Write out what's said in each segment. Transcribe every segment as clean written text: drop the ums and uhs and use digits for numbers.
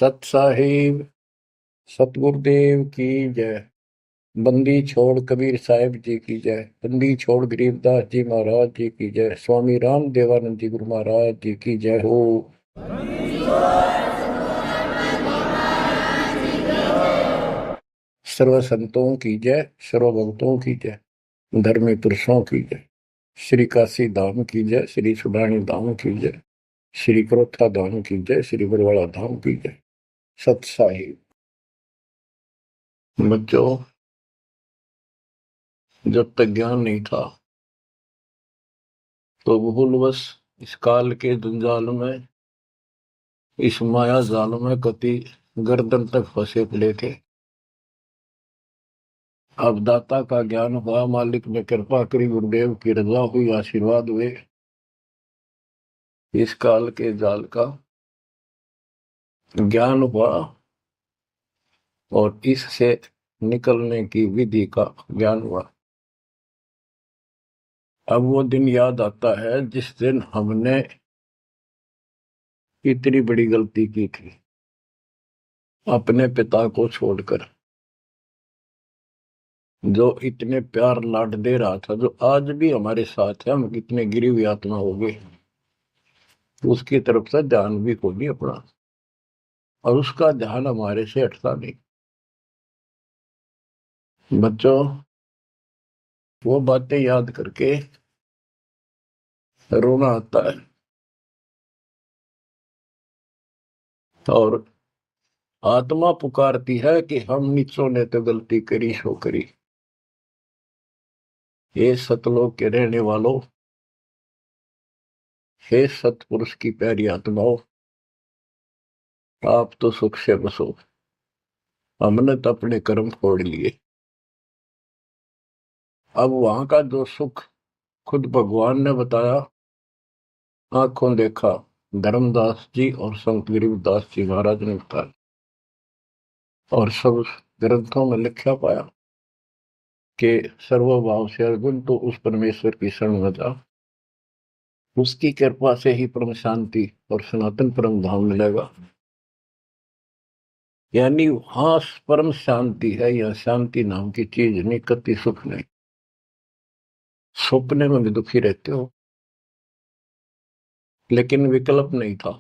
सत साहिब सतगुरुदेव की जय। बंदी छोड़ कबीर साहिब जी की जय। बंदी छोड़ गरीबदास जी महाराज जी की जय। स्वामी राम देवानंद जी गुरु महाराज जी की जय हो। सर्व संतों की जय, सर्व भक्तों की जय, धर्मी पुरुषों की जय। श्री काशी धाम की जय, श्री सुडानी धाम की जय, श्री क्रोथा धाम की जय, श्री बरवाड़ा धाम की जय। सत साहिब बच्चों, जब तक ज्ञान नहीं था तो भूलवश इस काल के जंजाल में, इस माया जाल में कति गर्दन तक फंसे पड़े थे। अब दाता का ज्ञान हुआ, मालिक ने कृपा करी, गुरुदेव की रजा हुई, आशीर्वाद हुए। इस काल के जाल का ज्ञान हुआ और इससे निकलने की विधि का ज्ञान हुआ। अब वो दिन याद आता है जिस दिन हमने इतनी बड़ी गलती की थी, अपने पिता को छोड़कर, जो इतने प्यार लाड दे रहा था, जो आज भी हमारे साथ है। हम कितने गिरी हुई आत्मा हो गए, उसकी तरफ से ध्यान भी को नहीं अपना, और उसका ध्यान हमारे से हटता नहीं। बच्चों, वो बातें याद करके रोना आता है। और आत्मा पुकारती है कि हम नीचों ने तो गलती करी सो करी। हे सतलोक के रहने वालों, हे सतपुरुष की प्यारी आत्माओं, आप तो सुख से बसो। हमने तो अपने कर्म फोड़ लिए। अब वहां का जो सुख खुद भगवान ने बताया, आंखों देखा, धर्मदास जी और संत गरीबदास जी महाराज ने बताया, और सब ग्रंथों में लिखा पाया कि सर्वभाव से अर्जुन तो उस परमेश्वर की शरण में जा, उसकी कृपा से ही परम शांति और सनातन परम धाम मिलेगा। यानी वहां परम शांति है, या शांति नाम की चीज नहीं, कति सुख नहीं। सपने में भी दुखी रहते हो, लेकिन विकल्प नहीं था।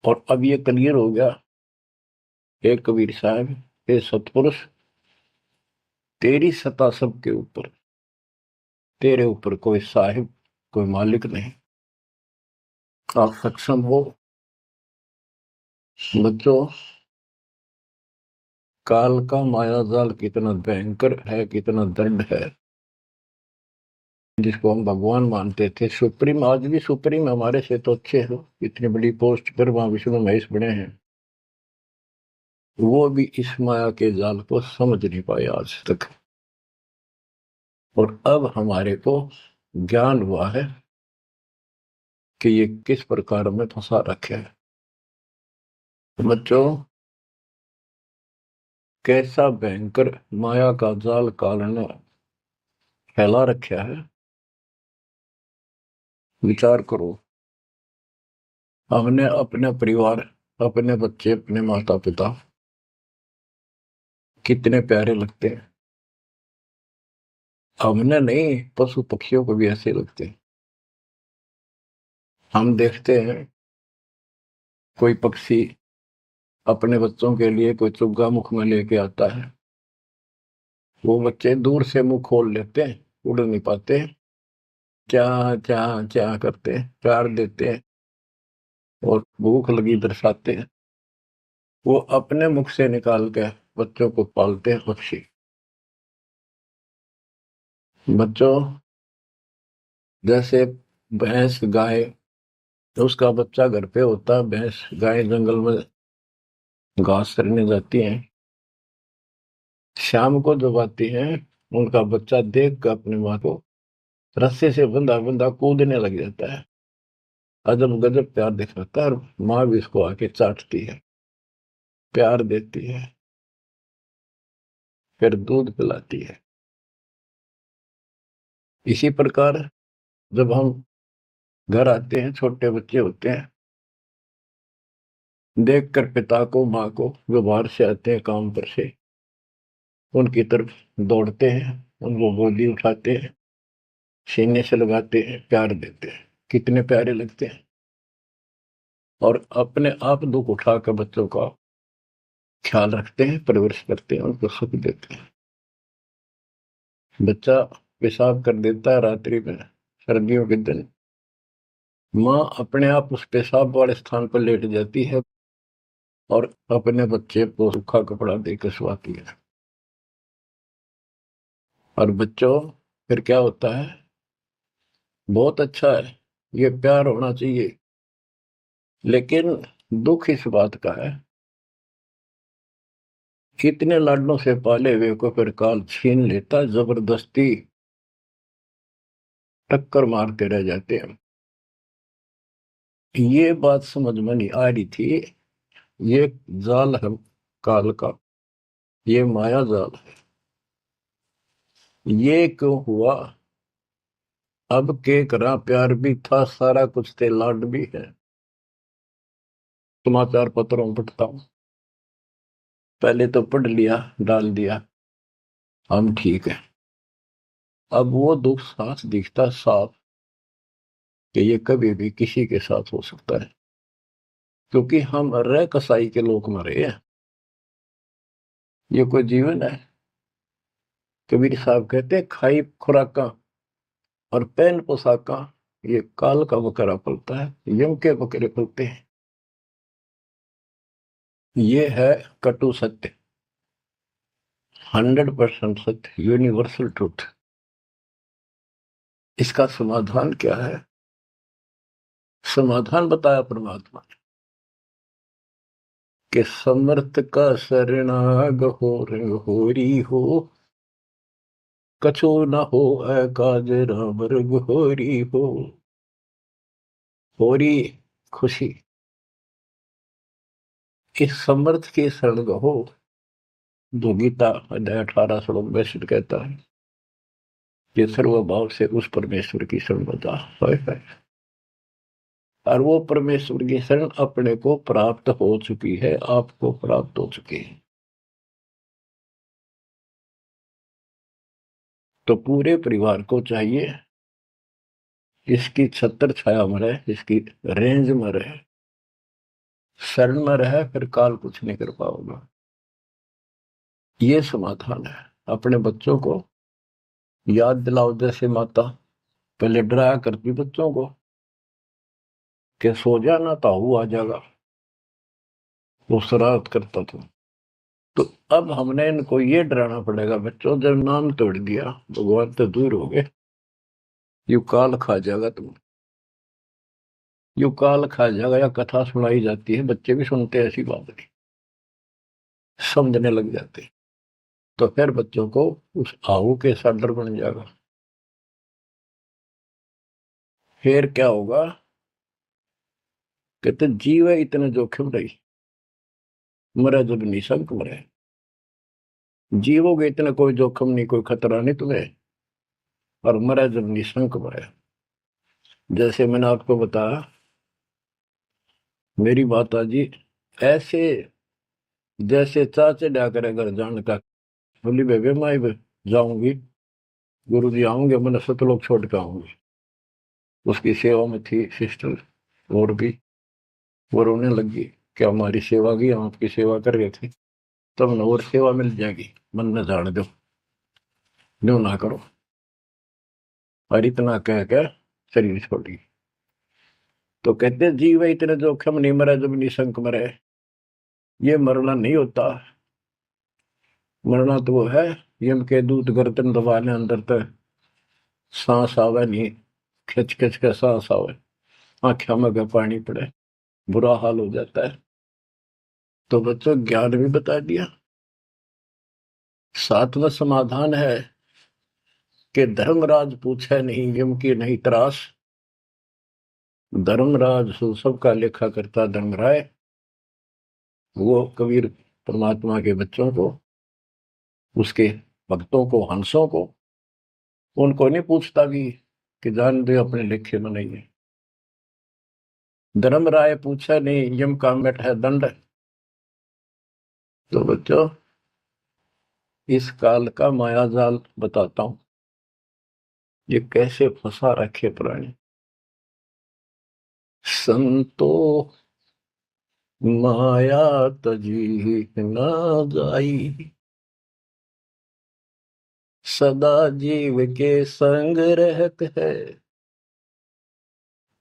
और अब ये क्लियर हो गया। हे कबीर साहब, हे सतपुरुष, तेरी सत्ता सबके ऊपर, तेरे ऊपर कोई साहिब, कोई मालिक नहीं। आप सक्षम हो। बच्चों, काल का माया जाल कितना भयंकर है, कितना दंड है, जिसको हम भगवान मानते थे, सुप्रीम, आज भी सुप्रीम हमारे से तो अच्छे हो, इतनी बड़ी पोस्ट पर वहां विष्णु महेश बने हैं, वो भी इस माया के जाल को समझ नहीं पाए आज तक। और अब हमारे को ज्ञान हुआ है कि ये किस प्रकार में फंसा रखे है। बच्चों, कैसा भयंकर माया का जाल काल ने फैला रखा है, विचार करो। हमने अपने परिवार, अपने बच्चे, अपने माता पिता कितने प्यारे लगते हैं। हमने नहीं, पशु पक्षियों को भी ऐसे लगते हैं। हम देखते हैं कोई पक्षी अपने बच्चों के लिए कोई चुग्गा मुख में लेके आता है, वो बच्चे दूर से मुंह खोल लेते हैं, उड़ नहीं पाते, क्या क्या क्या करते हैं, प्यार देते हैं और भूख लगी दर्शाते हैं। वो अपने मुख से निकाल के बच्चों को पालते हैं पक्षी। बच्चों, जैसे भैंस गाय, तो उसका बच्चा घर पे होता है, भैंस गाय जंगल में घास चरने जाती हैं, शाम को जब आती हैं, उनका बच्चा देख कर अपनी माँ को रस्से से बंधा बंधा कूदने लग जाता है। अजब गजब प्यार दिखाता है, और माँ भी इसको आके चाटती है, प्यार देती है, फिर दूध पिलाती है। इसी प्रकार जब हम घर आते हैं, छोटे बच्चे होते हैं, देखकर पिता को माँ को जो बाहर से आते हैं काम पर से, उनकी तरफ दौड़ते हैं, उनको गोदी उठाते हैं, सीने से लगाते हैं, प्यार देते हैं, कितने प्यारे लगते हैं। और अपने आप दुख उठाकर बच्चों का ख्याल रखते हैं, परवरिश करते हैं, उनको सुख देते हैं। बच्चा पेशाब कर देता है रात्रि में, सर्दियों के दिन, माँ अपने आप उस पेशाब वाले स्थान पर लेट जाती है और अपने बच्चे को सूखा कपड़ा देकर सुलाती है। और बच्चों, फिर क्या होता है? बहुत अच्छा है, ये प्यार होना चाहिए। लेकिन दुख इस बात का है, कितने लाडों से पाले हुए को फिर काल छीन लेता, जबरदस्ती टक्कर मारते रह जाते हैं। ये बात समझ में नहीं आ रही थी। ये जाल है काल का, ये माया जाल है। ये क्यों हुआ? अब के करा, प्यार भी था, सारा कुछ थे, लाड भी है। समाचार पत्रों में पढ़ता हूं, पहले तो पढ़ लिया, डाल दिया, हम ठीक है। अब वो दुख साफ दिखता साफ कि ये कभी भी किसी के साथ हो सकता है, क्योंकि हम रह कसाई के लोग मरे हैं। ये कोई जीवन है? कबीर साहब कहते हैं, खाई खुराका और पहन पोशाका, ये काल का बकरा पलता है, यम के बकरे पलते हैं। ये है कटु सत्य, 100% सत्य, यूनिवर्सल ट्रूथ। इसका समाधान क्या है? समाधान बताया परमात्मा ने कि समर्थ का शरणाग हो होरी हो, कछु न हो काज राम रघ होरी हो। होरी खुशी, इस समर्थ की शरण हो, जो गीता अध्याय 18 श्लोक 62 कहता है कि सर्वभाव से उस परमेश्वर की शरण बता है। और वो परमेश्वर की शरण अपने को प्राप्त हो चुकी है, आपको प्राप्त हो चुकी है। तो पूरे परिवार को चाहिए इसकी छत्र छाया में रहे, इसकी रेंज में रहे, शरण में रहे, फिर काल कुछ नहीं कर पाओगा। ये समाधान है। अपने बच्चों को याद दिलाओ, जैसे माता पहले डराया करती बच्चों को कि सो जाना, ताऊ आ जाएगा, वो शरारत करता था। तो अब हमने इनको ये डराना पड़ेगा, बच्चों जब नाम तोड़ दिया, भगवान तो दूर हो गए, यू काल खा जाएगा तुम, यू काल खा जाएगा। या कथा सुनाई जाती है, बच्चे भी सुनते हैं, ऐसी बात नहीं, समझने लग जाते हैं। तो फिर बच्चों को उस आहू के साथ डर बन जाएगा। फिर क्या होगा? कहते जीव है इतने जोखिम रही, मरे जब निशंक मरे। जीवोगे इतना कोई जोखिम नहीं, कोई खतरा नहीं तुम्हें, और मरे जब निशंक मरे। जैसे मैंने आपको बताया, मेरी माता जी ऐसे जैसे चाचे डा करे घर जाने का, बोली बेबे मैं जाऊंगी, गुरु जी आऊंगे, मैंने सतलोक छोड़ के आऊंगी। उसकी सेवा में थी सिस्टर, और भी वो रोने लगी कि हमारी सेवा की, हम आपकी सेवा कर रहे थे, तब न और सेवा मिल जाएगी, मन न जाने दो, न्यू ना करो। और इतना कह कर शरीर छोड़ी। तो कहते जीव इतने जोखिम नहीं, मरे जब निशंक मरे। ये मरना नहीं होता, मरना तो वो है, यम के दूत गर्दन दबाने अंदर तक सांस आवे नहीं, खिंच खिंच के सांस आवे, आंखों में का पानी पड़े, बुरा हाल हो जाता है। तो बच्चों, ज्ञान भी बता दिया। सातवां समाधान है कि धर्मराज पूछे नहीं, यम की नहीं त्रास। धर्मराज सबका लेखा करता धर्मराय, वो कबीर परमात्मा के बच्चों को, उसके भक्तों को, हंसों को, उनको नहीं पूछता भी कि जान दे अपने लेखे में नहीं है। धर्मराय पूछा, नहीं यम का मिट है दंड। तो बच्चों इस काल का माया जाल बताता हूं, ये कैसे फंसा रखे प्राणी। संतो माया तजी न जाई, सदा जीव के संग रहत है।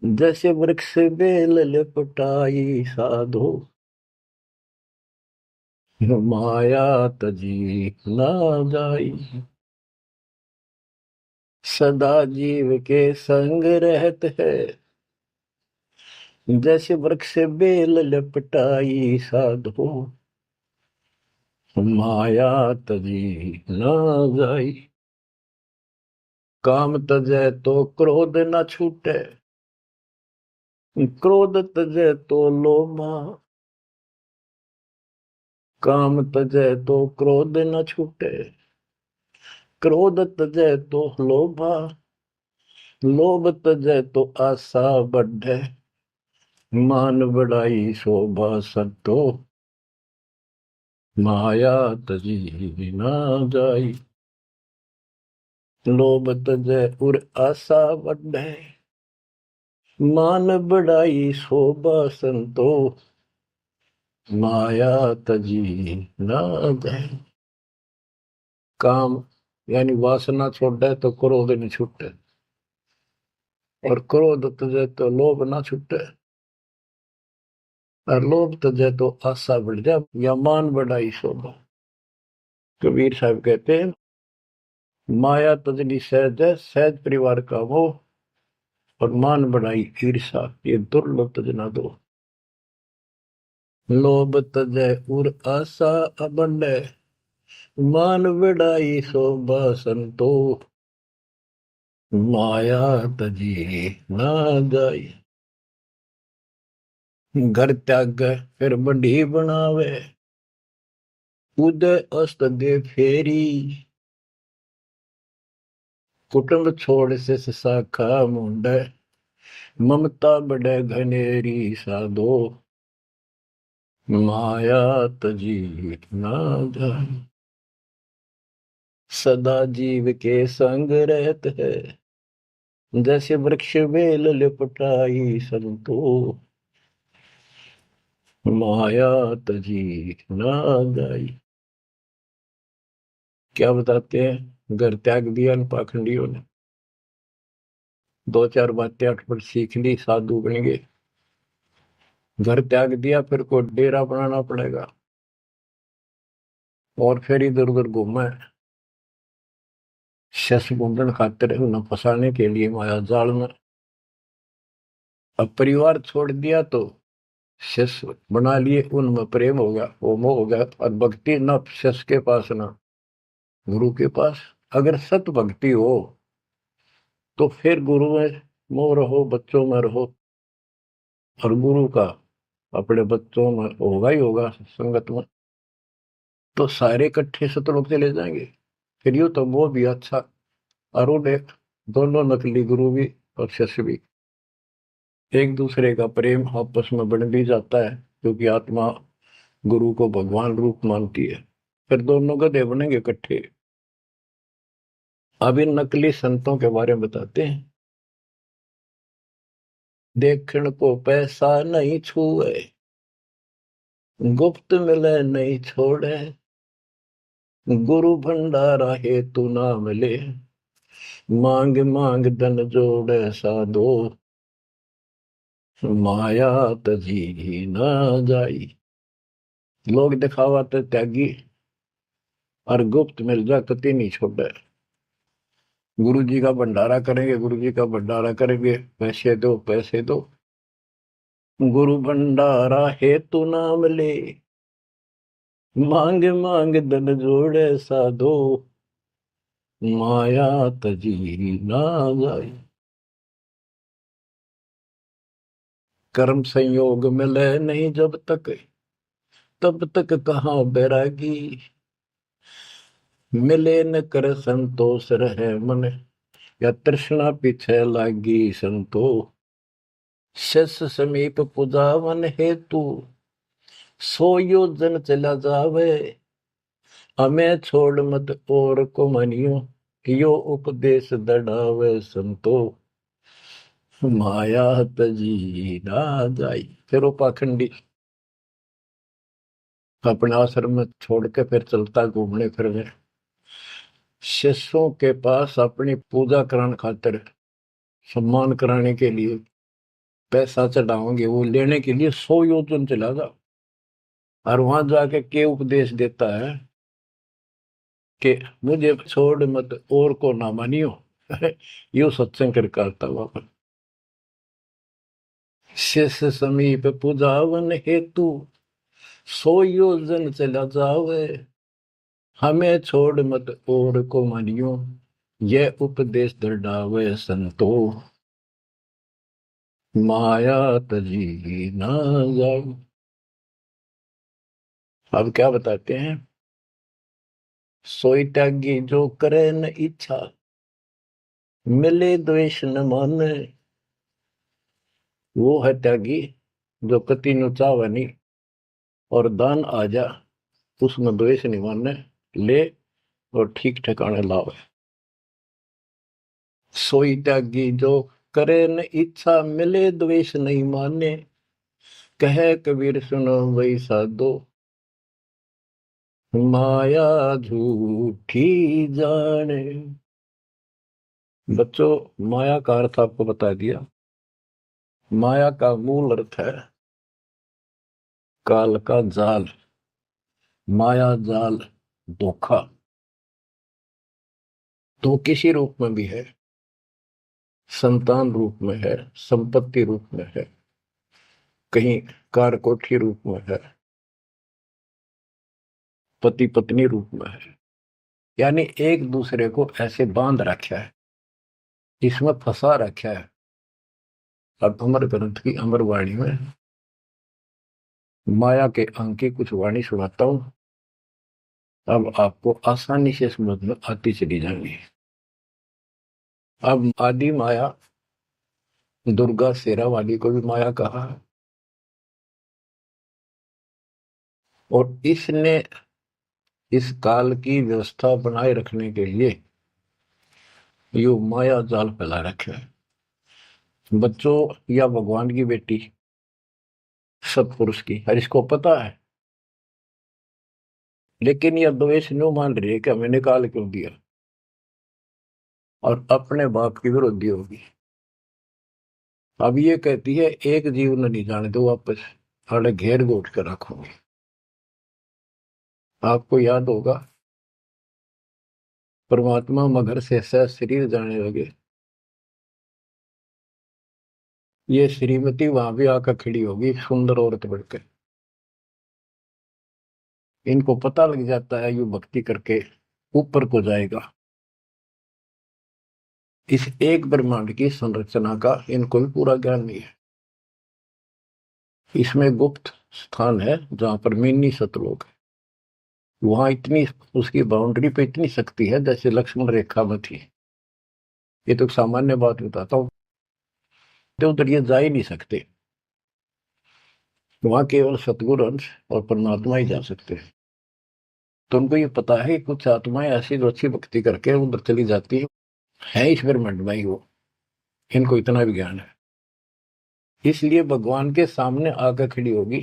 जैसे वृक्ष बेल लिपटाई साधो, माया तजी न जाई। सदा जीव के संग रहत है, जैसे वृक्ष बेल लिपटाई साधो, माया तजी न जाई। काम तजै तो क्रोध न छूटे, क्रोध तजै तो लोभा। काम तजै तो क्रोध न छूटे, क्रोध तजै तो लोभा। लोभ तजै तो आशा बढ़े, मान बढ़ाई शोभा सतो, माया तजी न जाई। लोभ तजै उर आशा बढ़े, मान बढ़ाई शोभा संतो, माया तजी न जाई। काम यानी वासना छोड़े तो क्रोध नहीं छूटे, और क्रोध तजे तो लोभ ना छूटे, और लोभ तजे तो आशा बढ़ जाए या मान बढ़ाई शोभा। कबीर साहब कहते हैं, माया तजनी सहज है, सहज परिवार का वो, और मान बढ़ाई ईर्षा, ये दुर्लभ तजना दो। लोभ तजे उर आशा अबंडे, मान बढ़ाई शोभा संतो, माया तजी ना जाई। घर त्याग फिर बड़ी बनावे, उदय अस्त दे फेरी। कुटुंब छोड़ से शाखा मुंडे, ममता बड़े घनेरी साधो, माया तजी ना जाए। सदा जीव के संग रहत है, जैसे वृक्ष बेल लिपटाई संतो, माया तजी ना जाई। क्या बताते हैं, घर त्याग दिया पाखंडियों ने, दो चार बातें अटपट सीख ली, साधु बन गए। घर त्याग दिया, फिर को डेरा बनाना पड़ेगा, और फिर इधर उधर घूमे शस मुंडन खातिर, उन्हें फंसाने के लिए माया जाल में। अब परिवार छोड़ दिया तो शस बना लिए, उनमें प्रेम हो गया, वो मोह हो गया, और भक्ति न शस के पास ना गुरु के पास। अगर सत भक्ति हो तो फिर गुरु में मोह रहो, बच्चों में रहो, और गुरु का अपने बच्चों में होगा ही होगा संगत में, तो सारे इकट्ठे सतलोक चले जाएंगे। फिर यूं तो वो भी अच्छा, अरुण एक, दोनों नकली गुरु भी और शिष्य भी। एक दूसरे का प्रेम आपस में बढ़ भी जाता है, क्योंकि आत्मा गुरु को भगवान रूप मानती है। फिर दोनों गधे बनेंगे इकट्ठे। अब इन नकली संतों के बारे में बताते हैं। देखण को पैसा नहीं छुए, गुप्त मिले नहीं छोड़े, गुरु भंडारा हेतु ना मिले, मांग मांग धन जोड़े साधो, माया तजी न जाई। लोग दिखावा तो त्यागी, और गुप्त मिल जा कति नहीं छोड़े। गुरु जी का भंडारा करेंगे, गुरु जी का भंडारा करेंगे, पैसे दो पैसे दो, गुरु भंडारा हेतु ना मिले, मांग मांग धन जोड़े साधो, माया तजी ना जाई। कर्म संयोग मिले नहीं जब तक, तब तक कहाँ बैरागी, मिले न कर संतोष रहे मन, या तृष्णा पीछे लागी संतो, शस समीप पुजावन हेतु 100 योजन चला जावे, हमें छोड़ मत और को मनियो, यो उपदेश दढ़ावे संतो, माया तजी ना जाई। फिर वो पाखंडी अपने आश्रम में छोड़ के फिर चलता घूमने फिरने, शिष्यों के पास अपनी पूजा कराने खातिर, सम्मान कराने के लिए पैसा चढ़ाओगे, वो लेने के लिए 100 योजन चला जा। और वहां जाके के उपदेश देता है कि मुझे छोड़ मत और को ना मानियो। यो सत्संग कर करता वहां। शिष्य समीप पूजावन हेतु 100 योजन चला जावे, हमें छोड़ मत और को मानियो, यह उपदेश दृढ़ावे संतो, माया तजी ना जाओ। अब क्या बताते हैं, सोई त्यागी जो करे न इच्छा, मिले द्वेष न माने। वो है त्यागी जो कति नु चावे नहीं, और दान आ जा उसमें द्वेष नहीं माने, ले और ठीक ठिकाने लावे। सोई त्यागी जो करे न इच्छा, मिले द्वेष नहीं माने, कहे कबीर सुनो वही साधो, माया झूठी जाने। बच्चों, माया का अर्थ आपको बता दिया। माया का मूल अर्थ है काल का जाल, माया जाल, धोखा। तो किसी रूप में भी है, संतान रूप में है, संपत्ति रूप में है, कहीं कार कोठी रूप में है, पति पत्नी रूप में है। यानी एक दूसरे को ऐसे बांध रखा है, इसमें फंसा रखा है। अब अमर ग्रंथ की अमर वाणी में माया के अंक की कुछ वाणी सुनाता हूं। अब आपको आसानी से समझ में आती चली जाएंगी। अब आदि माया, दुर्गा शेरा वाली को भी माया कहा है, और इसने इस काल की व्यवस्था बनाए रखने के लिए यो माया जाल फैला रखे है। बच्चों, या भगवान की बेटी सतपुरुष की, हर इसको पता है, लेकिन यह द्वेष न्यू मान रही है कि हमें निकाल क्यों दिया, और अपने बाप की विरोधी होगी। अब ये कहती है एक जीव न नहीं जाने दो, वापस अरे घेर घोट कर रखोगे। आपको याद होगा, परमात्मा मगर से सह शरीर जाने लगे, ये श्रीमती वहां भी आकर खड़ी होगी, सुंदर औरत बढ़कर। इनको पता लग जाता है ये भक्ति करके ऊपर को जाएगा। इस एक ब्रह्मांड की संरचना का इनको भी पूरा ज्ञान नहीं है। इसमें गुप्त स्थान है जहां पर मिनी सतलोक है, वहां इतनी उसकी बाउंड्री पे इतनी शक्ति है जैसे लक्ष्मण रेखा में थी। ये तो सामान्य बात बताता हूँ, तो उधर ये जा ही नहीं सकते, वहां केवल सतगुरु अंश और परमात्मा ही जा सकते हैं। तो उनको ये पता है कि कुछ आत्माएं ऐसी जो अच्छी भक्ति करके उधर चली जाती है इस ब्रह्मांड में ही वो, इनको इतना भी ज्ञान है। इसलिए भगवान के सामने आकर खड़ी होगी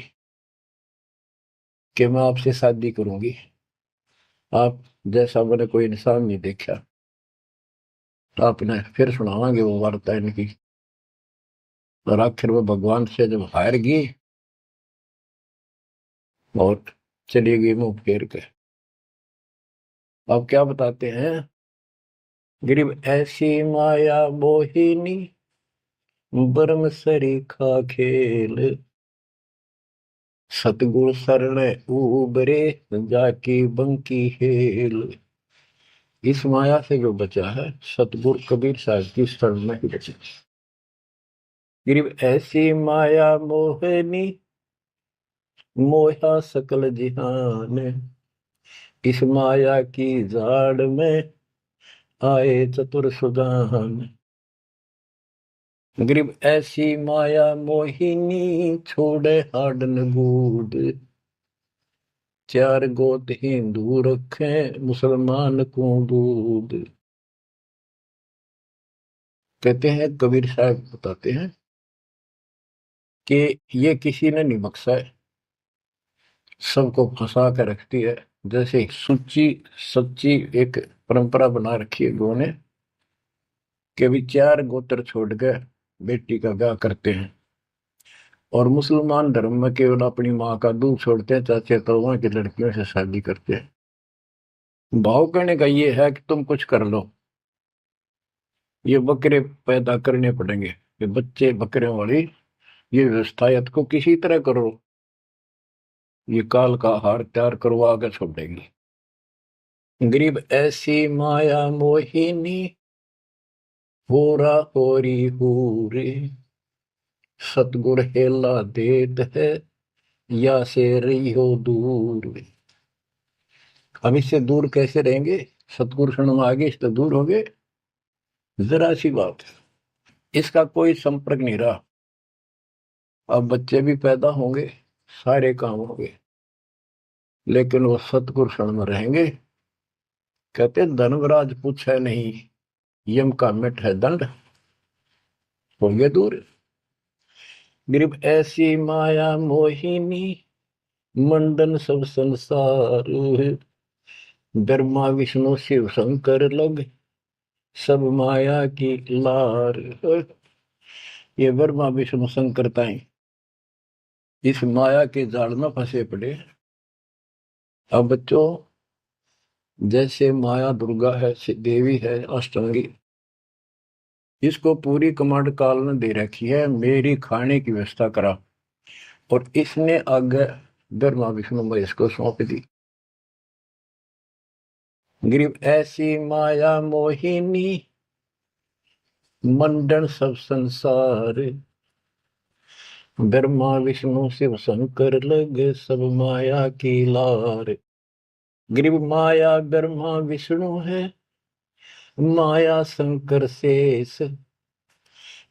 कि मैं आपसे शादी करूंगी, आप जैसा मैंने कोई इंसान नहीं देखा। आपने फिर सुनावांगे वो वार्ता इनकी, और आखिर में भगवान से जब हार गई और चली गई मुंह फेर के। अब क्या बताते हैं, गरीब ऐसी माया मोहिनी, बरम सरीखा खेल, सतगुर शरण उबरे, जाकी बंकी हेल। इस माया से जो बचा है, सतगुरु कबीर साहब की शरण में ही बचा। गरीब ऐसी माया मोहनी, मोहा सकल जिहान, इस माया की जाड़ में आए चतुर सुजान। गरीब ऐसी माया मोहिनी छोड़े हाडन बूद, चार गोत हिंदू रखे मुसलमान को दूध। कहते हैं, कबीर साहब बताते हैं कि ये किसी ने नहीं बख्शा है, सबको फंसा कर रखती है। जैसे सुच्ची सच्ची एक परंपरा बना रखी है गुरु ने कि भी चार गोत्र छोड़ के बेटी का ब्याह करते हैं, और मुसलमान धर्म में केवल अपनी माँ का दूध छोड़ते हैं, चाचे ताऊओं की लड़कियों से शादी करते हैं। भाव कहने का ये है कि तुम कुछ कर लो, ये बकरे पैदा करने पड़ेंगे, ये बच्चे बकरे वाली ये व्यवस्था या को किसी तरह करो, ये काल का हार तैयार करवा के छोड़ेगी। गरीब ऐसी माया मोहिनी होरा होरी हूरे, सतगुर हेला देत है या से रही हो दूर। हम इससे दूर कैसे रहेंगे? सतगुरु शरण में आगे इससे दूर हो गए, जरा सी बात है, इसका कोई संपर्क नहीं रहा। अब बच्चे भी पैदा होंगे, सारे काम होंगे, लेकिन वो सतगुरु शरण में रहेंगे। कहते धर्मराज पूछे नहीं, यम का मिट है दंड, होंगे दूर। गरीब ऐसी माया मोहिनी मंडन सब संसार, ब्रह्मा विष्णु शिव शंकर लग सब माया की लार। ये ब्रह्मा विष्णु शंकर ताई इस माया के जाल में फंसे पड़े। अब बच्चों, जैसे माया दुर्गा है, देवी है, अष्टांगी, इसको पूरी कमांड काल ने दे रखी है, मेरी खाने की व्यवस्था करा, और इसने आगे ब्रह्मा विष्णु महेश को सौंप दी। गरीब ऐसी माया मोहिनी मंडन सब संसार, ब्रह्मा विष्णु शिव शंकर लगे सब माया की लार। गरीब माया ब्रह्मा विष्णु है, माया शंकर शेष,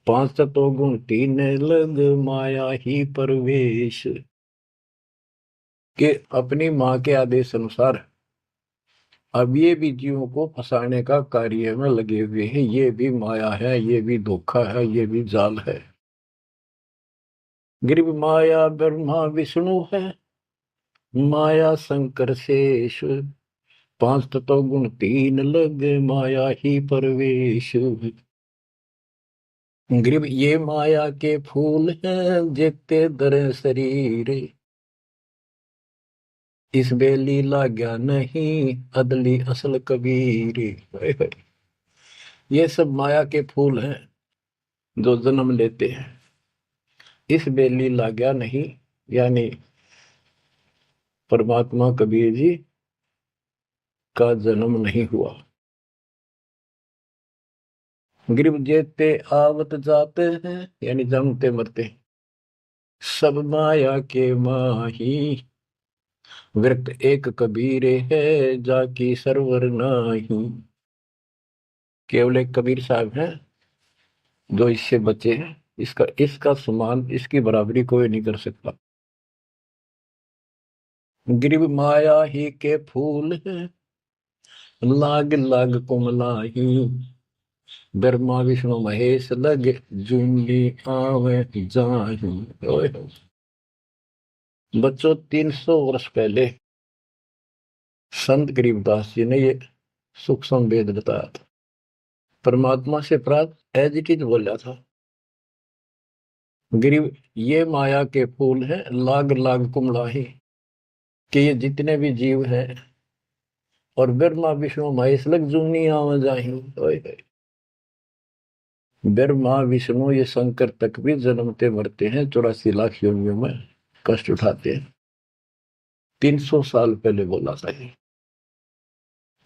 पांच तत्व गुण तीन लग माया ही परवेश। के अपनी माँ के आदेश अनुसार अब ये भी जीवों को फंसाने का कार्य में लगे हुए हैं। ये भी माया है, ये भी धोखा है, ये भी जाल है। गरीब माया ब्रह्मा विष्णु है, माया शंकर शेष, पांच तत्व गुण तीन लग माया ही परवेश। गरीब ये माया के फूल हैं जेते दर शरीर, इस बेली लाग्या नहीं अदली असल कबीर। ये सब माया के फूल हैं जो जन्म लेते हैं, इस बेली लाग्या नहीं, यानी परमात्मा कबीर जी का जन्म नहीं हुआ। गरीब जेते आवत जाते हैं, यानी जन्मते मरते, सब माया के माही, वृत एक कबीर है जाकी सरवर नाही। केवल एक कबीर साहब हैं जो इससे बचे हैं, इसका इसका समान, इसकी बराबरी कोई नहीं कर सकता। गरीब माया ही के फूल है, लाग लाग कुमलाही, ब्रह्मा विष्णु महेश लग जूंगी आवे जाही। बच्चों, 300 वर्ष पहले संत गरीबदास जी ने ये सूक्ष्म वेद बताया था, परमात्मा से प्राप्त एज इट इज बोला था। गरीब ये माया के फूल हैं, लाग लाग कुमलाही, कि ये जितने भी जीव हैं, और ब्रह्मा विष्णु महेश लग जूनी आव जाही। ब्रह्मा विष्णु ये शंकर तक भी जन्मते मरते हैं, 84 लाख योनियों में कष्ट उठाते हैं। 300 साल पहले बोला था ये।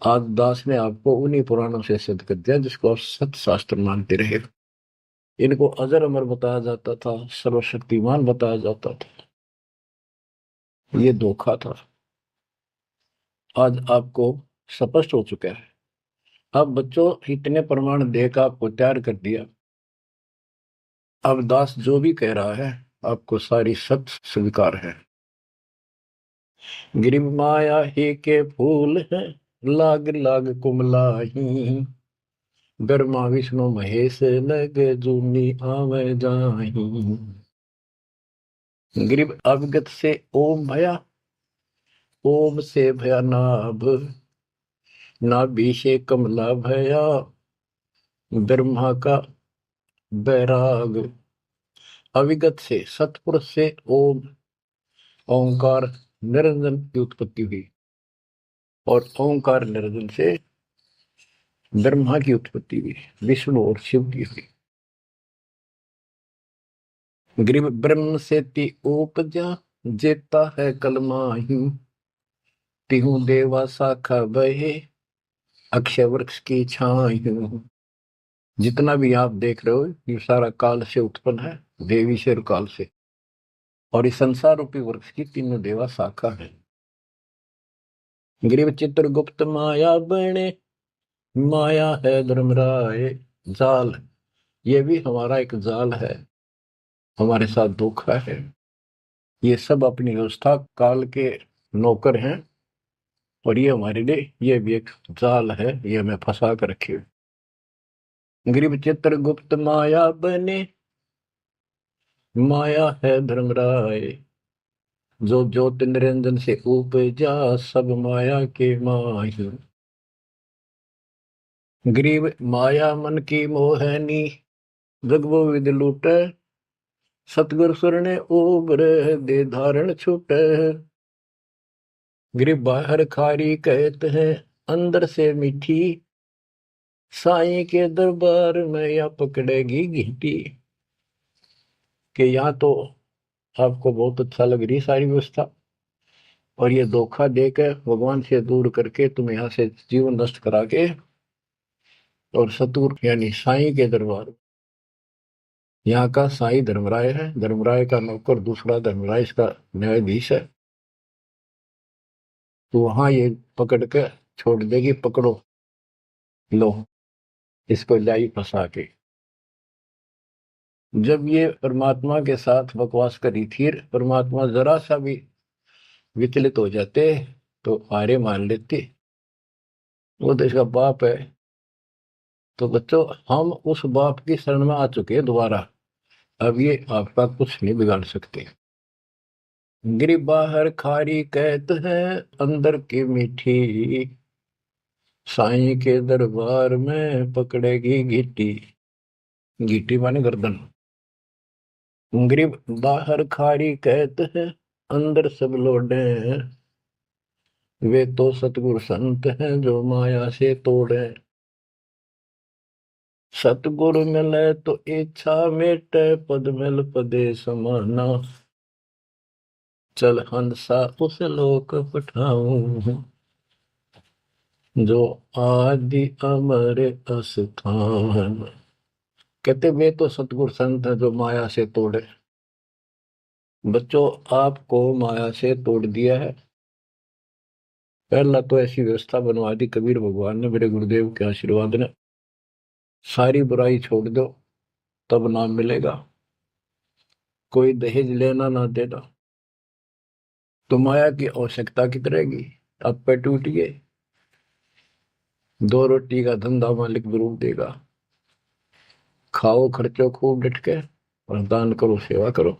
आज दास ने आपको उन्हीं पुराणों से सिद्ध कर दिया जिसको आप सत्य शास्त्र मानते रहे। इनको अजर अमर बताया जाता था, सर्वशक्तिमान बताया जाता था, ये धोखा था। आज आपको स्पष्ट हो चुका है। अब बच्चों, इतने प्रमाण देकर आपको तैयार कर दिया, अब दास जो भी कह रहा है आपको सारी सत्य स्वीकार है। गिरि माया ही के फूल है, लाग लाग कुमलाही, ब्रह्मा विष्णु महेश लगे जूनी आवे जाही। गिरिव अवगत से ओम भया, ओम से भया नाभ, नाभि से कमला भया, ब्रह्मा का बैराग। अविगत से सतपुरुष से ओम ओंकार निरंजन की उत्पत्ति हुई, और ओंकार निरंजन से ब्रह्मा की उत्पत्ति हुई, विष्णु और शिव की हुई। ग्रीव ब्रह्म से ती उपजा, जेता है कलमाही, तिहु देवा शाखा बहे, अक्षय वृक्ष की छाई। जितना भी आप देख रहे हो ये सारा काल से उत्पन्न है, देवी से और काल से, और इस संसार रूपी वृक्ष की तीनों देवा शाखा है। ग्रीव चित्रगुप्त माया बने, माया है धर्मराय जाल, ये भी हमारा एक जाल है, हमारे साथ धोखा है। ये सब अपनी व्यवस्था काल के नौकर हैं, और ये हमारे लिए ये भी एक जाल है, ये हमें फंसा कर रखे। ग्रीव चित्रगुप्त माया बने, माया है धर्मराय, जो ज्योत निरंजन से उपजा, सब माया के माही। ग्रीव माया मन की मोहनी, जगबो विद लूटे, सतगुर सुरने उबर दे धारण छूटे। ग्रीव बाहर खारी कहते हैं, अंदर से मीठी, साईं के दरबार में या पकड़ेगी घीटी। कि यहाँ तो आपको बहुत अच्छा लग रही सारी व्यवस्था, और ये धोखा देकर भगवान से दूर करके तुम यहाँ से जीवन नष्ट करा के, और सतगुरु यानी साईं के दरबार, यहाँ का साईं धर्मराय है, धर्मराय का नौकर दूसरा धर्मराय इसका न्यायाधीश है, तो वहां ये पकड़ के छोड़ देगी, पकड़ो लो इसको लाई फंसा के। जब ये परमात्मा के साथ बकवास करी थी, परमात्मा जरा सा भी विचलित हो जाते तो हारे मान लेते, वो तो इसका बाप है। तो बच्चों हम उस बाप की शरण में आ चुके हैं दोबारा, अब ये आपका कुछ नहीं बिगाड़ सकते। गिरी बाहर खारी कहते हैं, अंदर की मीठी, साईं के दरबार में पकड़ेगी गीटी। गीटी माने गर्दन। गिरी बाहर खारी कहते हैं, अंदर सब लोडे, वे तो सतगुरु संत हैं जो माया से तोड़े। सतगुरु मिले तो इच्छा मेटे, पद मिल पदे समाना, चल हंसा उस लोक पठाऊं, जो आदि अमर अस्थान। कहते वे तो सतगुरु संत है जो माया से तोड़े। बच्चों आपको माया से तोड़ दिया है। पहला तो ऐसी व्यवस्था बनवा दी कबीर भगवान ने, मेरे गुरुदेव के आशीर्वाद ने, सारी बुराई छोड़ दो तब नाम मिलेगा, कोई दहेज लेना ना देना, तो माया की आवश्यकता कितनी रहेगी। अब पे टूट गए, दो रोटी का धंधा मालिक जरूर देगा, खाओ खर्चो खूब डट के, और दान करो सेवा करो,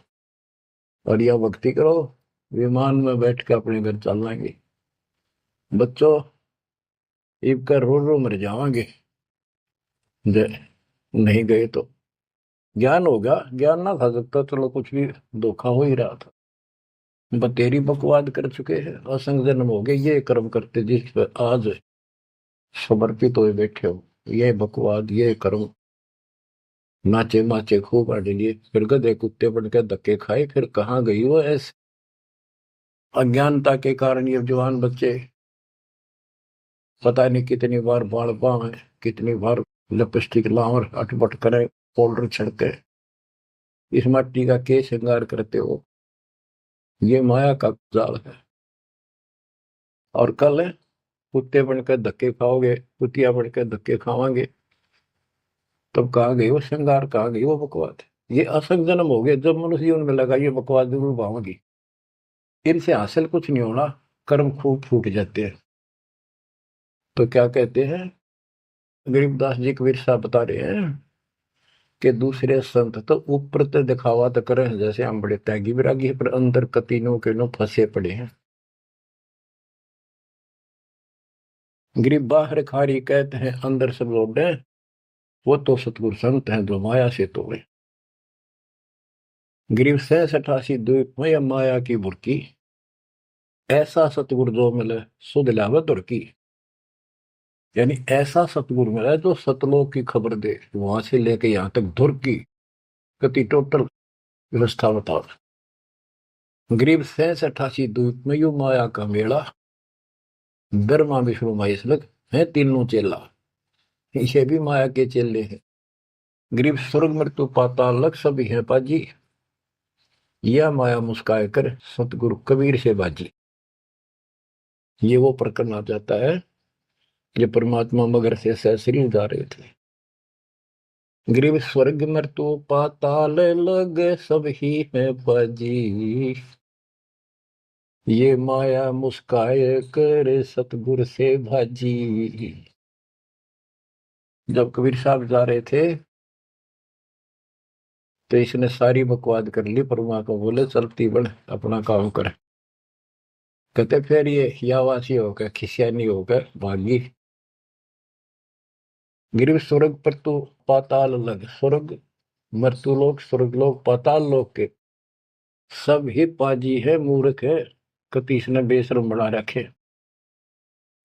और यह भक्ति करो, विमान में बैठ के अपने घर चल जाएंगे। बच्चों इब का रो रो मर जावांगे नहीं गए तो। ज्ञान होगा, ज्ञान ना खा सकता, चलो कुछ भी धोखा हो ही रहा था, बतेरी बकवाद कर चुके हैं, असंग जन्म हो गए, ये कर्म करते जिस पर आज समर्पित हुए बैठे हो, ये बकवाद ये कर्म, नाचे माचे खूब आड़े लिए, फिर गधे कुत्ते बन के धक्के खाए, फिर कहाँ गई वो ऐसे। अज्ञानता के कारण ये जवान बच्चे पता नहीं कितनी बार बाल पावे, कितनी बार लिपस्टिक लावर अटपट करे, पाउडर छिड़के, इस मट्टी का के श्रृंगार करते हो, ये माया का जाल है। और कल कुत्ते बनकर धक्के खाओगे, कुतिया बनकर धक्के खावांगे, तब कहाँ गई वो श्रृंगार, कहाँ गई वो बकवाद। ये असंग जन्म हो गए। जब मनुष्य जीवन में लगा ये बकवास जरूर पाऊंगी, इनसे हासिल कुछ नहीं होना, कर्म खूब फूट जाते हैं। तो क्या कहते हैं गरीबदास जी कबीर साहब बता रहे हैं कि दूसरे संत तो ऊपर तो दिखावा तो करें जैसे हम बड़े त्यागी विरागी है, पर अंदर कतीनों के नो फंसे पड़े हैं। गरीब बाहर खारी कहते हैं अंदर सब लौटे, वो तो सतगुरु संत हैं जो माया से तोड़े। गरीब 86 द्वीप में माया की बुरकी, ऐसा सतगुरु जो मिले सुध लावे दुर्की। यानी ऐसा सतगुरु मिला जो सतलोक की खबर दे, वहां से लेके यहां तक धुर की गति टोटल व्यवस्था बताओ। गरीब 86 द्वीप में यू माया का मेला, ब्रह्मा विष्णु महेश लग है तीनों चेला, ये भी माया के चेले हैं। गरीब स्वर्ग मृत्यु पाताल लग सभी है पाजी, यह माया मुस्काए कर सतगुरु कबीर से बाजी। ये वो प्रकरण आ जाता है ये परमात्मा मगर से सहसरी जा रहे थे। गरीब स्वर्ग मृत्यु पाताल लग सब ही है पाजी, ये माया मुस्काए कर सतगुरु से भाजी। जब कबीर साहब जा रहे थे तो इसने सारी बकवाद कर ली, परमात्मा को बोले चलती बढ़ अपना काम कर। कहते फिर ये हियावासी होकर खिसियानी होकर भागी। गिर स्वर्ग पर तो पाताल लग, स्वर्ग मर्तुलोक स्वर्गलोक पाताल लोक के सब ही पाजी है मूर्ख है, कतीस ने बेशरम बना रखे,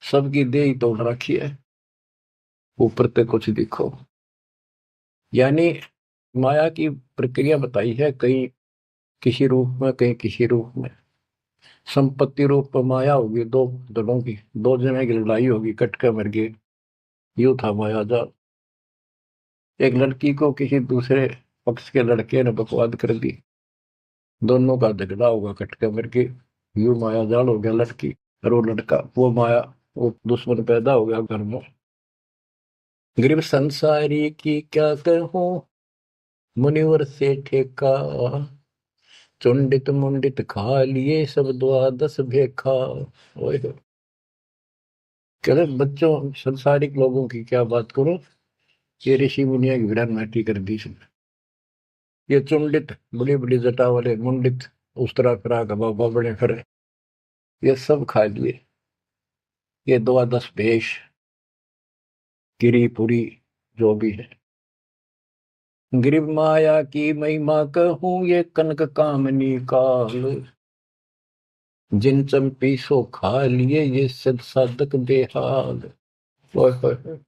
सबकी देही तोड़ रखी है, ऊपर तक कुछ दिखो। यानी माया की प्रक्रिया बताई है, कहीं किसी रूप में कहीं किसी रूप में। संपत्ति रूप में माया होगी, दो दलों की, दो जने की लड़ाई होगी, कट के मर गए, यूं था माया जाल। एक लड़की को किसी दूसरे पक्ष के लड़के ने बकवाद कर दी, दोनों का झगड़ा होगा, कट के मर गए, यूं माया जाल हो गया। लड़की और वो लड़का, वो माया, वो दुश्मन पैदा हो गया घर में। गरीब संसारी की क्या कहूं मुनिवर से ठेका, चुंडित मुंडित खा लिए सब द्वादश भेखा। ओए होए। कह रहे बच्चों संसारिक लोगों की क्या बात करो, ये ऋषि मुनिया की विरान माटी कर दी इसने। ये चुंडित बड़ी बड़ी जटा वाले, मुंडित उस तरह फिरा बाबा बड़े फिरे, ये सब खा लिए। ये द्वादश भेष गिरी पुरी जो भी है। गिरिव माया की महिमा कहूं ये कनक कामनी काल, जिन चंपी सो खा लिए ये सिद्ध साधक बेहाल। ओए होए होए।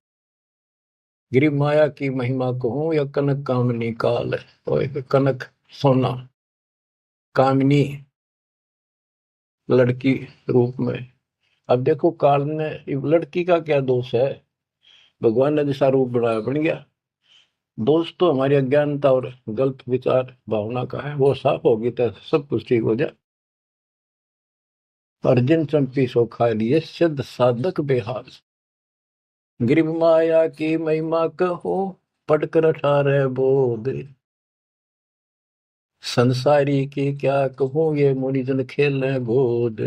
गिरिव माया की महिमा कहूं या कनक कामनी काल। ओए होए, कनक सोना, कामनी लड़की रूप में। अब देखो काल ने, लड़की का क्या दोष है, भगवान ने जैसा रूप बनाया बन गया। दोष तो हमारी अज्ञानता और गलत विचार भावना का है, वो साफ होगी तो सब कुछ ठीक हो जाए। अर्जुन चंपी सो खा लिए सिद्ध साधक बेहाल। गिरिव माया की महिमा कहो पढ़कर 18 बोध, संसारी की क्या कहूं ये मुनिजन खेल गोद।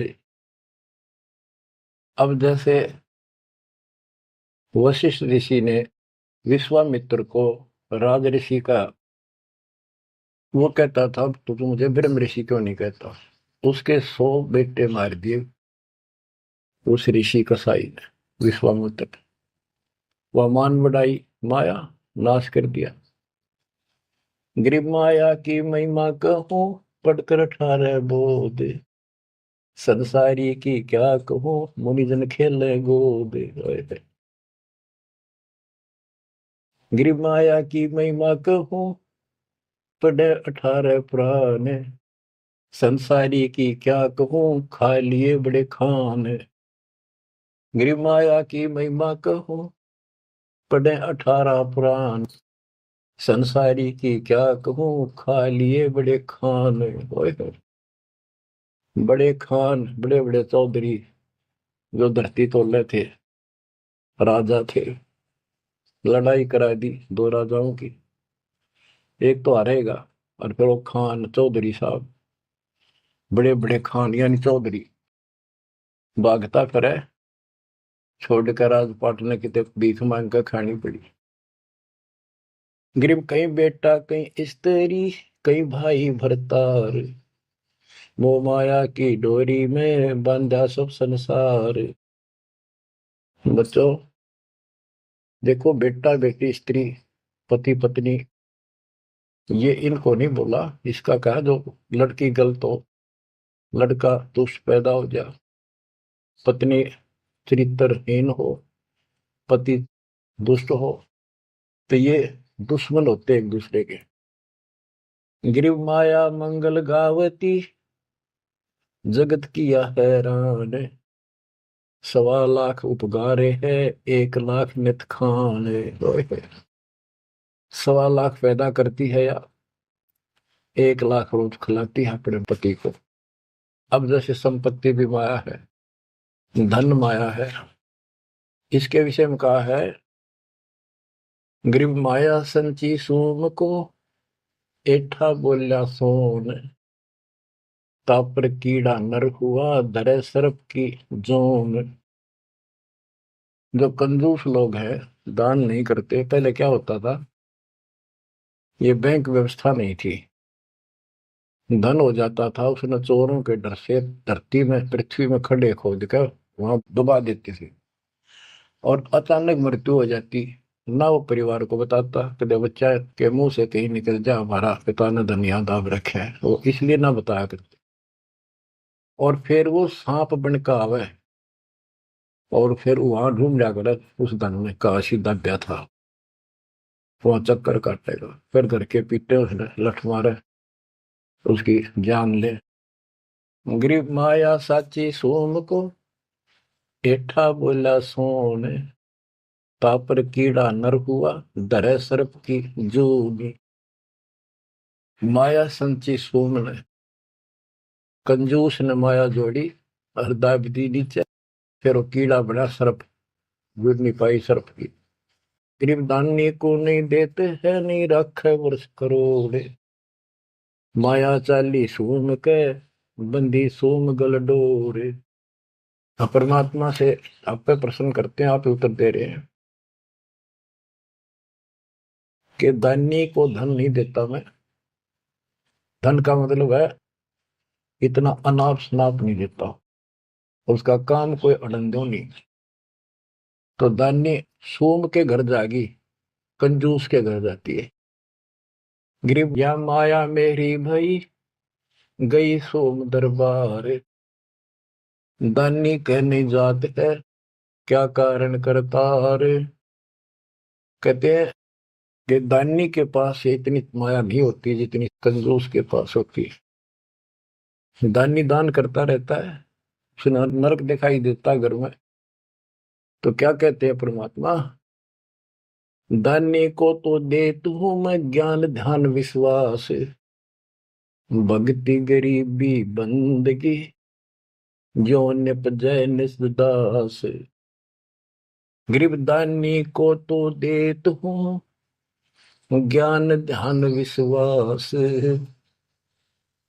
अब जैसे वशिष्ठ ऋषि ने विश्वामित्र को राज ऋषि का, वो कहता था तो तू मुझे ब्रह्म ऋषि क्यों नहीं कहता, उसके 100 बेटे मार दिए उस ऋषि कसाई ने विश्वामित्र। वह मान बढ़ाई माया, नाश कर दिया। गिरिव माया की महिमा कहूं पढ़कर 18 बोध, संसारी की क्या कहूं मुनिजन खेले गोद। गिरिव माया की महिमा कहूं पढ़े 18 पुराण, संसारी की क्या कहूं खा लिए बड़े खान। गिरिव माया की महिमा कहूं पढ़े 18 पुराण, संसारी की क्या कहूं खा लिए बड़े खान। ओए होए। बड़े खान, बड़े बड़े चौधरी जो धरती तोले थे, राजा थे, लड़ाई करा दी दो राजाओं की, एक तो हारेगा, और फिर वो खान चौधरी साहब, बड़े बड़े खान यानी चौधरी, भागता करे, छोड़कर राजपाट ने कितने भीख मांग कर खानी पड़ी। गरीब कहीं बेटा कहीं स्त्री, कहीं भाई भरतार, वो माया की डोरी में बांधा सब संसार। बच्चों देखो, बेटा बेटी स्त्री पति पत्नी, ये इनको नहीं बोला, इसका कहा जो लड़की गलत हो, लड़का दुष्ट पैदा हो जा, पत्नी चरित्रहीन हो, पति दुष्ट हो, तो ये दुश्मन होते एक दूसरे के। गिरिव माया मंगल गावती, जगत किया हैरान, 1.25 लाख उपगारे है, 1 लाख नित खान। 1.25 लाख पैदा करती है या 1 लाख रोज खिलाती है अपने पति को। अब जैसे संपत्ति भी माया है, धन माया है, इसके विषय में कहा है, गरीब माया संची सोम को, एठा बोल्या सोन, तापर कीड़ा नर हुआ, धरे सर्प की जोन। जो कंजूस लोग हैं, दान नहीं करते, पहले क्या होता था, ये बैंक व्यवस्था नहीं थी, धन हो जाता था उसने चोरों के डर से धरती में पृथ्वी में खड्डे खोद कर वहां दबा देती थी, और अचानक मृत्यु हो जाती, ना वो परिवार को बताता, कदे बच्चा के मुंह से कहीं निकल जा हमारा पिता ने धन याद दाब रखे है, वो इसलिए ना बताया करते। और फिर वो सांप बन का आवे, और फिर वहां ढूंढ जाकर उस धन में काशी दब्या था, वहां चक्कर काटेगा, फिर घर के पीटे उसने लठ मारे, उसकी जान ले। गरीब माया साची सोम को, एठा बोला सोन, तापर कीड़ा नर हुआ, धरे सर्प की जूनी। माया संची सोम ने, कंजूस ने माया जोड़ी, हृदय दी नीचे, फिर वो कीड़ा बना सर्प, जुड़ नहीं पाई सर्प की। गरीब दानी को नहीं देते है, नहीं रखे वर्ष करोड़, माया चाली सोम के, बंदी सोम गल डोरे। परमात्मा से आप पे प्रश्न करते हैं, आप उत्तर दे रहे हैं कि दानी को धन नहीं देता मैं, धन का मतलब है इतना अनाप शनाप नहीं देता, उसका काम कोई अड़ंदो नहीं। तो दानी सोम के घर जागी, कंजूस के घर जाती है। गरीब या माया मेरी भई, गई सोम दरबार, दानी कहने जात है, क्या कारण करतार। कहते हैं कि दानी के पास इतनी माया नहीं होती जितनी कंजूस के पास होती है। दानी दान करता रहता है, उसे नरक दिखाई देता घर में, तो क्या कहते हैं परमात्मा, दानी को तो देता हूं मैं ज्ञान ध्यान विश्वास, भक्ति गरीबी बंदगी, जो निपजय निस्दास। गरीब दानी को तो देता हूं ज्ञान ध्यान विश्वास,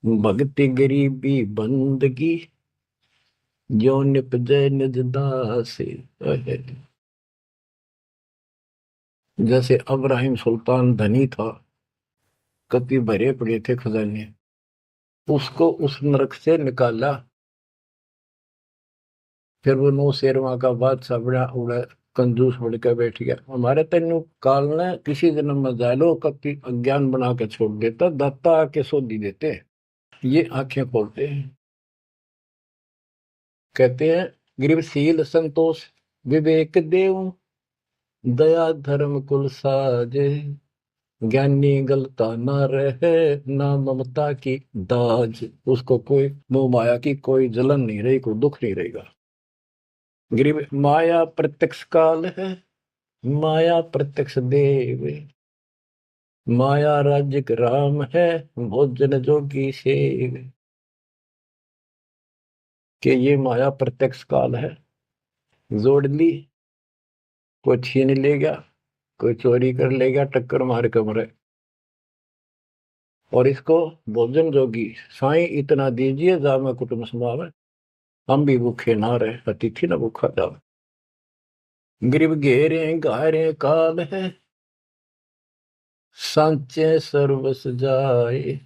भक्ति गरीबी बंदगी, जो निपजय निज दास। जैसे अब्राहिम सुल्तान धनी था, कति भरे पड़े थे खजाने, उसको उस नरक से निकाला, फिर वो नौ शेरवा का बादशाह बड़ा उड़ा, कंजूस बन के बैठ गया। हमारे तेन काल ने किसी जन्म में जालो कति अज्ञान बना के छोड़ देता, दाता आके सोधी देते, ये आंखें खोलते हैं। कहते हैं गरीब शील संतोष विवेक देव, दया धर्म कुल साजे, ज्ञानी गलता ना रहे, ना ममता की दाज। उसको कोई मोह माया की कोई जलन नहीं रही, कोई दुख नहीं रहेगा। गरीब माया प्रत्यक्ष काल है, माया प्रत्यक्ष देव, माया राज्य राम है, भोजन जोगी सेव। कि ये माया प्रत्यक्ष काल है, जोड़ ली, कोई छीन ले गया, कोई चोरी कर ले गया, टक्कर मार के मरे। और इसको भोजन जोगी साईं इतना दीजिए जामे कुटुंब समावे, हम भी भूखे ना रहे अतिथि न भूखा जावे। गरीब घेरे गारे काल है, सांचे सर्वस जाए,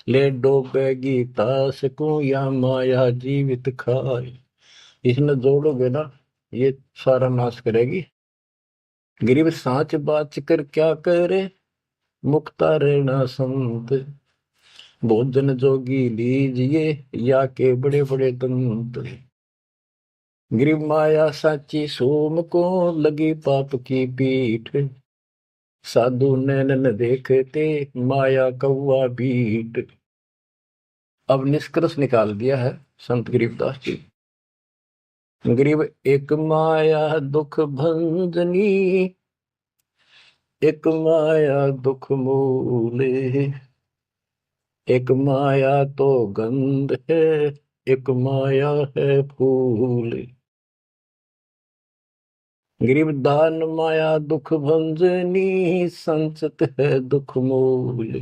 ले डोबेगी तास को या माया जीवित खाए। इसने जोड़ोगे ना ये सारा नाश करेगी। गरीब सांच बाच कर क्या करे, मुक्ता रहना संत, भोजन जोगी लीजिए या के बड़े बड़े दंत। गरीब माया साची सोम को लगी पाप की पीठ, साधु नैनन देखते माया कौआ बीट। अब निष्कर्ष निकाल दिया है संत गरीबदास जी। गरीब एक माया दुख भंजनी, एक माया दुख मूले, एक माया तो गंध है, एक माया है फूल। गरीब दान माया दुख भंजनी, संचत है दुख मूल।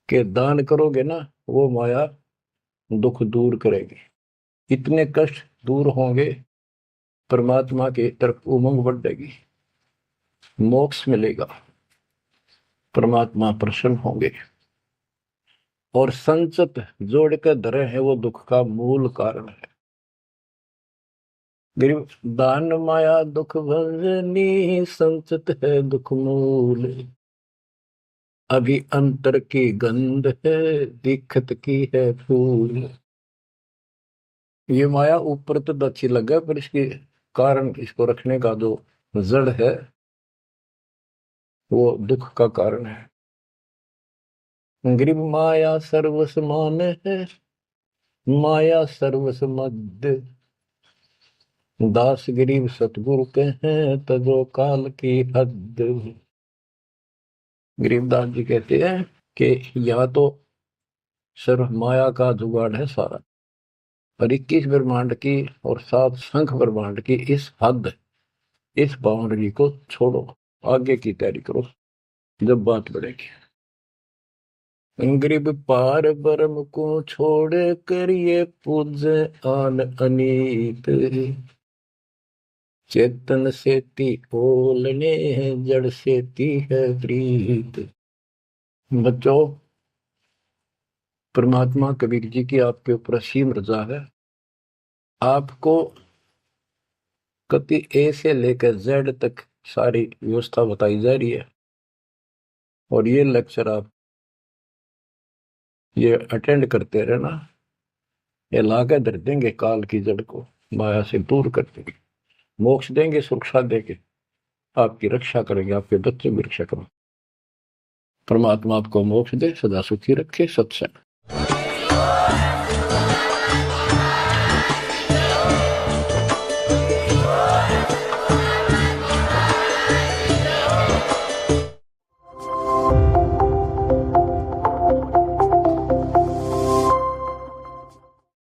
के दान करोगे ना वो माया दुख दूर करेगी, इतने कष्ट दूर होंगे, परमात्मा की तरफ उमंग बढ़ेगी, मोक्ष मिलेगा, परमात्मा प्रसन्न होंगे। और संचत जोड़ कर धरे है वो दुख का मूल कारण है। गरीब दान माया दुख भंजनी, संचत है दुख मूल। अभी अंतर की गंध है, दिखत की है फूल। ये माया ऊपर तो अच्छी लगे पर इसके कारण, इसको रखने का जो जड़ है वो दुख का कारण है। गरीब माया सर्वस मान है, माया सर्वस मद, दास गरीब सतगुरु के हैं तजो काल की हद। गरीबदास जी कहते हैं कि या तो सिर्फ माया का जुगाड़ है सारा, और 21 ब्रह्मांड की और 7 संख ब्रह्मांड की इस हद, इस बाउंड्री को छोड़ो, आगे की तैयारी करो जब बात बढ़ेगी। गरीब पार ब्रह्म को छोड़ कर ये पूज आन अनीत, चेतन सेती ओलने जड़ सेती है प्रीत। बच्चों, परमात्मा कबीर जी की आपके ऊपर असीम रजा है। आपको कति ए से लेकर जेड तक सारी व्यवस्था बताई जा रही है, और ये लेक्चर आप ये अटेंड करते रहना, ये लाके धर देंगे काल की जड़ को, माया से दूर कर देंगे, मोक्ष देंगे, सुरक्षा देंगे, आपकी रक्षा करेंगे, आपके बच्चों की रक्षा करेंगे। परमात्मा आपको मोक्ष दे, सदा सुखी रखे। सत्संग।